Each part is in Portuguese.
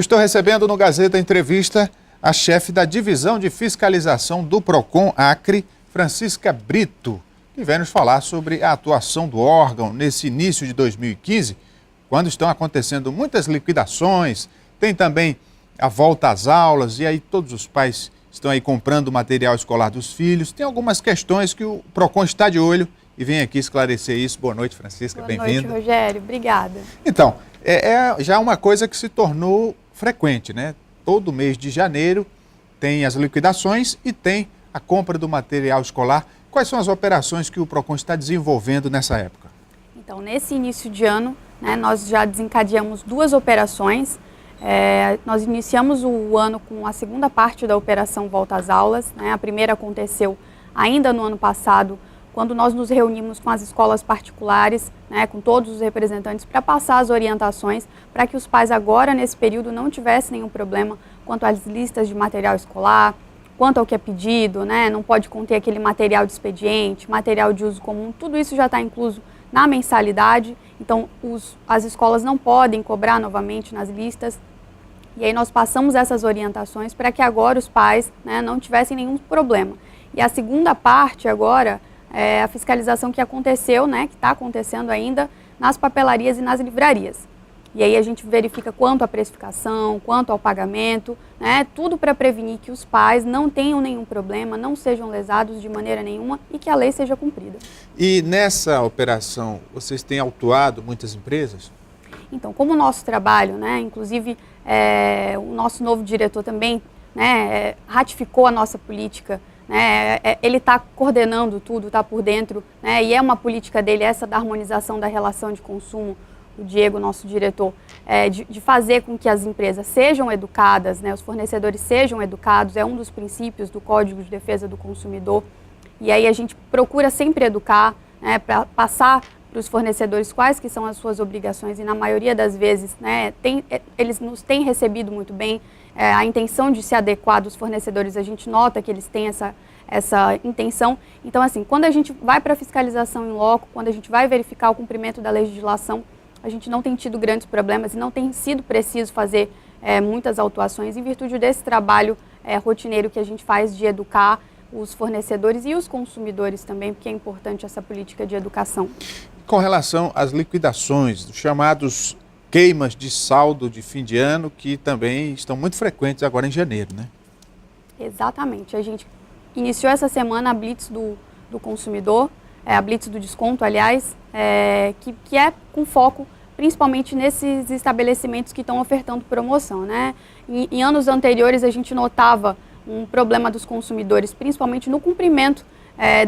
estou recebendo no Gazeta Entrevista a chefe da Divisão de Fiscalização do PROCON Acre, Francisca Brito, que vem nos falar sobre a atuação do órgão nesse início de 2015, quando estão acontecendo muitas liquidações, tem também a volta às aulas e aí todos os pais estão aí comprando material escolar dos filhos. Tem algumas questões que o PROCON está de olho e vem aqui esclarecer isso. Boa noite, Francisca, bem-vinda. Boa noite, Rogério, obrigada. Então, é já uma coisa que se tornou frequente, né? Todo mês de janeiro tem as liquidações e tem a compra do material escolar. Quais são as operações que o PROCON está desenvolvendo nessa época? Então, nesse início de ano, né, nós já desencadeamos duas operações. Nós iniciamos o ano com a segunda parte da operação Volta às Aulas, né? A primeira aconteceu ainda no ano passado, quando nós nos reunimos com as escolas particulares, né, com todos os representantes, para passar as orientações, para que os pais agora, nesse período, não tivessem nenhum problema quanto às listas de material escolar, quanto ao que é pedido, né, não pode conter aquele material de expediente, material de uso comum, tudo isso já está incluso na mensalidade, então as escolas não podem cobrar novamente nas listas. E aí nós passamos essas orientações para que agora os pais, né, não tivessem nenhum problema. E a segunda parte agora é a fiscalização que aconteceu, né, que está acontecendo ainda nas papelarias e nas livrarias. E aí a gente verifica quanto à precificação, quanto ao pagamento, né, tudo para prevenir que os pais não tenham nenhum problema, não sejam lesados de maneira nenhuma e que a lei seja cumprida. E nessa operação, vocês têm autuado muitas empresas? Então, como o nosso trabalho, né, inclusive o nosso novo diretor também, né, ratificou a nossa política, né, ele está coordenando tudo, está por dentro, né, e é uma política dele essa da harmonização da relação de consumo, o Diego, nosso diretor, de fazer com que as empresas sejam educadas, né, os fornecedores sejam educados, é um dos princípios do Código de Defesa do Consumidor, e aí a gente procura sempre educar, né, para passar para os fornecedores quais que são as suas obrigações e na maioria das vezes, né, eles nos têm recebido muito bem, a intenção de se adequar dos fornecedores, a gente nota que eles têm essa intenção. Então, assim, quando a gente vai para a fiscalização em loco, quando a gente vai verificar o cumprimento da legislação, a gente não tem tido grandes problemas e não tem sido preciso fazer muitas autuações em virtude desse trabalho rotineiro que a gente faz de educar os fornecedores e os consumidores também, porque é importante essa política de educação. Com relação às liquidações, os chamados queimas de saldo de fim de ano, que também estão muito frequentes agora em janeiro, né? Exatamente. A gente iniciou essa semana a Blitz do consumidor, a Blitz do desconto, aliás, que é com foco principalmente nesses estabelecimentos que estão ofertando promoção, né? Em anos anteriores a gente notava um problema dos consumidores, principalmente no cumprimento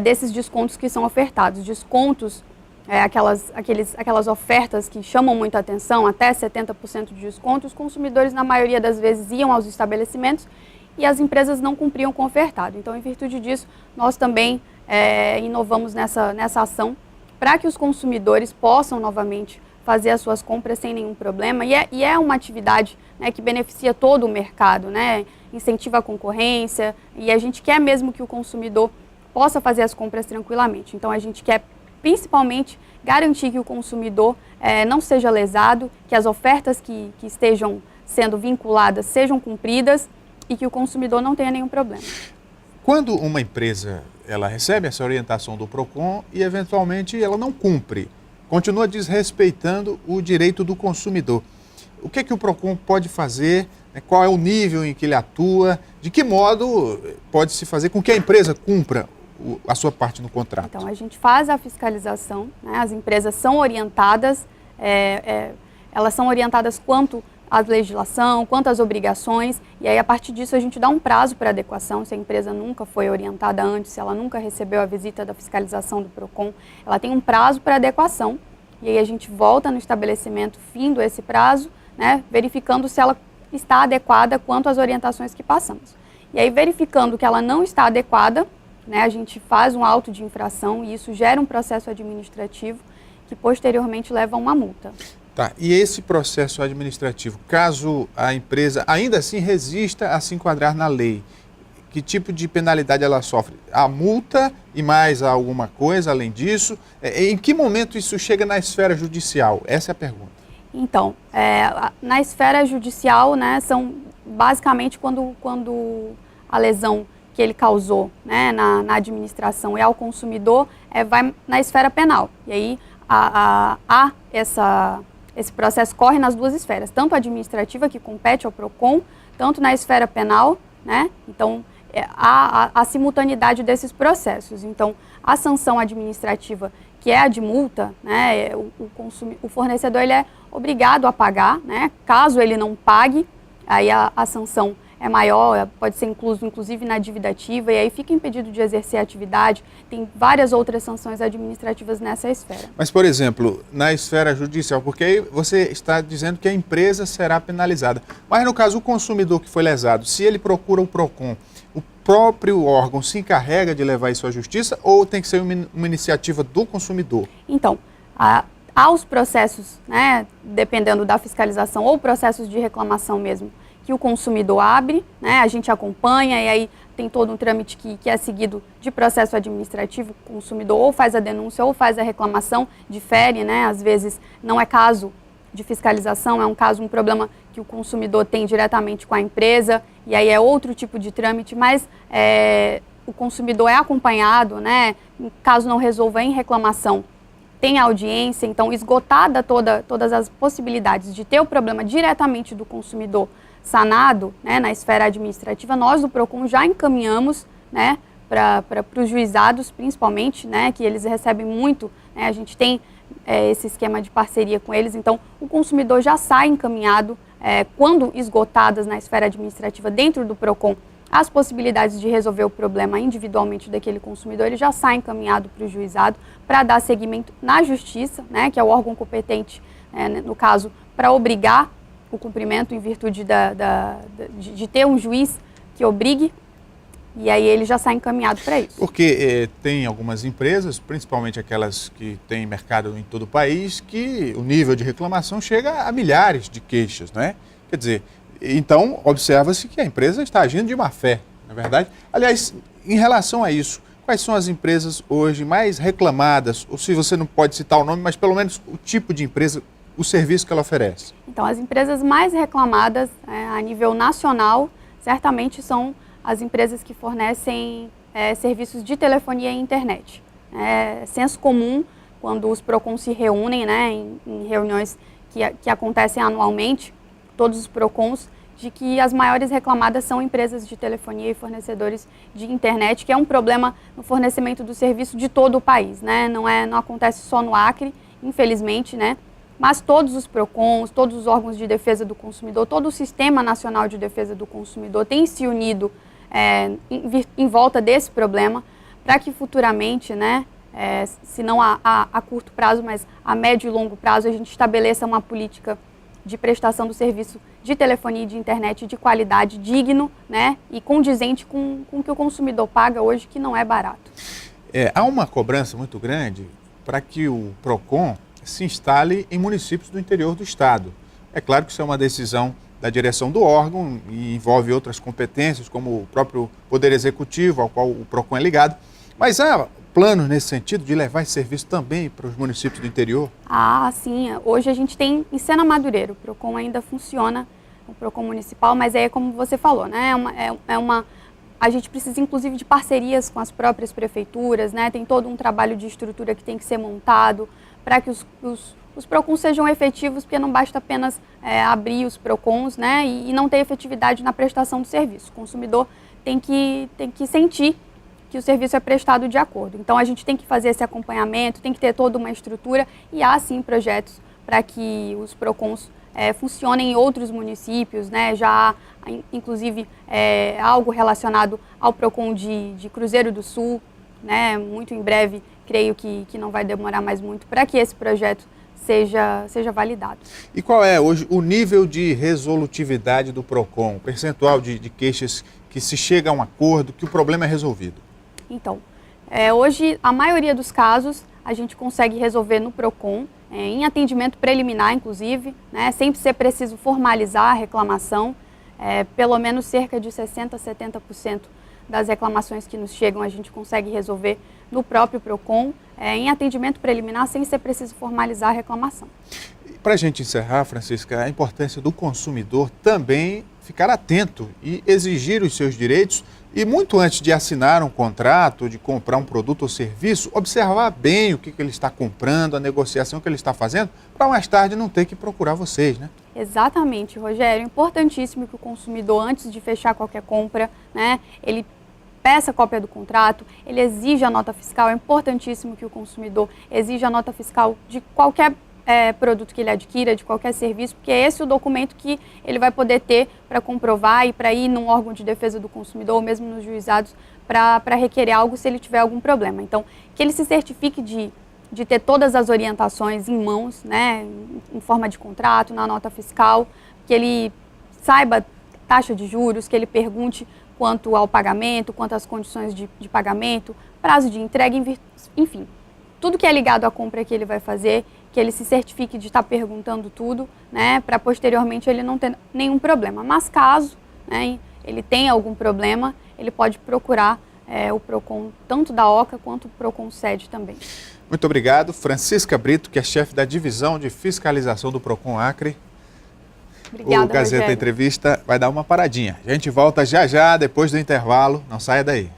desses descontos que são ofertados. Descontos, aquelas ofertas que chamam muita atenção, até 70% de desconto, os consumidores na maioria das vezes iam aos estabelecimentos e as empresas não cumpriam com o ofertado. Então, em virtude disso, nós também inovamos nessa ação para que os consumidores possam novamente fazer as suas compras sem nenhum problema. E é uma atividade, né, que beneficia todo o mercado, né, incentiva a concorrência e a gente quer mesmo que o consumidor possa fazer as compras tranquilamente. Então, a gente quer principalmente garantir que o consumidor não seja lesado, que as ofertas que estejam sendo vinculadas sejam cumpridas e que o consumidor não tenha nenhum problema. Quando uma empresa ela recebe essa orientação do PROCON e eventualmente ela não cumpre, continua desrespeitando o direito do consumidor, o que é que o PROCON pode fazer? Qual é o nível em que ele atua? De que modo pode-se fazer com que a empresa cumpra a sua parte no contrato? Então, a gente faz a fiscalização, né? As empresas são orientadas, elas são orientadas quanto à legislação, quanto às obrigações, e aí a partir disso a gente dá um prazo para adequação. Se a empresa nunca foi orientada antes, se ela nunca recebeu a visita da fiscalização do PROCON, ela tem um prazo para adequação, e aí a gente volta no estabelecimento findo esse prazo, né, verificando se ela está adequada quanto às orientações que passamos. E aí, verificando que ela não está adequada, né, a gente faz um auto de infração e isso gera um processo administrativo que posteriormente leva a uma multa. Tá, e esse processo administrativo, caso a empresa ainda assim resista a se enquadrar na lei, que tipo de penalidade ela sofre? A multa e mais alguma coisa além disso? Em que momento isso chega na esfera judicial? Essa é a pergunta. Então, na esfera judicial, né, são basicamente quando a lesão que ele causou, né, na administração e ao consumidor vai na esfera penal. E aí esse processo corre nas duas esferas, tanto a administrativa, que compete ao PROCON, tanto na esfera penal, né? Então, há a simultaneidade desses processos. Então, a sanção administrativa, que é a de multa, né, o fornecedor ele é obrigado a pagar, né? Caso ele não pague, aí a sanção é maior, pode ser incluso inclusive na dívida ativa, e aí fica impedido de exercer a atividade. Tem várias outras sanções administrativas nessa esfera. Mas, por exemplo, na esfera judicial, porque aí você está dizendo que a empresa será penalizada. Mas, no caso, o consumidor que foi lesado, se ele procura o PROCON, o próprio órgão se encarrega de levar isso à justiça ou tem que ser uma iniciativa do consumidor? Então, há os processos, né, dependendo da fiscalização, ou processos de reclamação mesmo, que o consumidor abre, né, a gente acompanha e aí tem todo um trâmite que é seguido de processo administrativo. O consumidor ou faz a denúncia ou faz a reclamação, difere, né, às vezes não é caso de fiscalização, é um problema que o consumidor tem diretamente com a empresa, e aí é outro tipo de trâmite, mas o consumidor é acompanhado, né, caso não resolva em reclamação, tem audiência. Então, esgotada todas as possibilidades de ter o problema diretamente do consumidor sanado, né, na esfera administrativa, nós do PROCON já encaminhamos, né, para os juizados, principalmente, né, que eles recebem muito, né, a gente tem esse esquema de parceria com eles, então o consumidor já sai encaminhado, quando esgotadas na esfera administrativa dentro do PROCON as possibilidades de resolver o problema individualmente daquele consumidor, ele já sai encaminhado para o juizado para dar seguimento na justiça, né, que é o órgão competente, no caso, para obrigar o cumprimento em virtude de ter um juiz que obrigue, e aí ele já sai encaminhado para isso. Porque tem algumas empresas, principalmente aquelas que têm mercado em todo o país, que o nível de reclamação chega a milhares de queixas, né? Quer dizer, então observa-se que a empresa está agindo de má fé, não é verdade? Aliás, em relação a isso, quais são as empresas hoje mais reclamadas, ou se você não pode citar o nome, mas pelo menos o tipo de empresa, o serviço que ela oferece? Então, as empresas mais reclamadas a nível nacional, certamente são as empresas que fornecem serviços de telefonia e internet. É senso comum, quando os PROCON se reúnem, né, em reuniões que acontecem anualmente, todos os PROCONs, de que as maiores reclamadas são empresas de telefonia e fornecedores de internet, que é um problema no fornecimento do serviço de todo o país, né? Não acontece só no Acre, infelizmente, né? Mas todos os PROCONs, todos os órgãos de defesa do consumidor, todo o Sistema Nacional de Defesa do Consumidor tem se unido em volta desse problema, para que futuramente, né, se não a curto prazo, mas a médio e longo prazo, a gente estabeleça uma política de prestação do serviço de telefonia e de internet de qualidade, digno, né, e condizente com o que o consumidor paga hoje, que não é barato. Há uma cobrança muito grande para que o PROCON se instale em municípios do interior do estado. É claro que isso é uma decisão da direção do órgão e envolve outras competências, como o próprio Poder Executivo, ao qual o PROCON é ligado, mas há planos nesse sentido de levar esse serviço também para os municípios do interior? Ah, sim. Hoje a gente tem em Sena Madureira, o PROCON ainda funciona, o PROCON municipal, mas é como você falou, né? A gente precisa inclusive de parcerias com as próprias prefeituras, né? Tem todo um trabalho de estrutura que tem que ser montado para que os PROCONs sejam efetivos, porque não basta apenas abrir os PROCONs, né? E não ter efetividade na prestação do serviço. O consumidor tem que sentir que o serviço é prestado de acordo. Então, a gente tem que fazer esse acompanhamento, tem que ter toda uma estrutura, e há, sim, projetos para que os PROCONs funcionem em outros municípios, né? Já há, inclusive, algo relacionado ao PROCON de Cruzeiro do Sul, né? Muito em breve, creio que não vai demorar mais muito para que esse projeto seja validado. E qual é hoje o nível de resolutividade do PROCON, o percentual de queixas que se chega a um acordo, que o problema é resolvido? Então, hoje a maioria dos casos a gente consegue resolver no PROCON, em atendimento preliminar, inclusive, né, sem ser preciso formalizar a reclamação. Pelo menos cerca de 60% a 70% das reclamações que nos chegam a gente consegue resolver no próprio PROCON. em atendimento preliminar sem ser preciso formalizar a reclamação. Para a gente encerrar, Francisca, a importância do consumidor também ficar atento e exigir os seus direitos e muito antes de assinar um contrato, de comprar um produto ou serviço, observar bem o que ele está comprando, a negociação que ele está fazendo, para mais tarde não ter que procurar vocês, né? Exatamente, Rogério. É importantíssimo que o consumidor, antes de fechar qualquer compra, né, ele peça cópia do contrato, ele exija a nota fiscal. É importantíssimo que o consumidor exija a nota fiscal de qualquer produto que ele adquira, de qualquer serviço, porque é esse o documento que ele vai poder ter para comprovar e para ir num órgão de defesa do consumidor, ou mesmo nos juizados, para requerer algo se ele tiver algum problema. Então, que ele se certifique de ter todas as orientações em mãos, né, em forma de contrato, na nota fiscal, que ele saiba taxa de juros, que ele pergunte quanto ao pagamento, quanto às condições de pagamento, prazo de entrega, enfim. Tudo que é ligado à compra que ele vai fazer, que ele se certifique de estar perguntando tudo, né, para posteriormente ele não ter nenhum problema. Mas caso, né, ele tenha algum problema, ele pode procurar o PROCON, tanto da OCA quanto o PROCON sede também. Muito obrigado. Francisca Brito, que é chefe da Divisão de Fiscalização do PROCON Acre. Obrigada, o Gazeta Rogério. Entrevista vai dar uma paradinha. A gente volta já já, depois do intervalo. Não saia daí.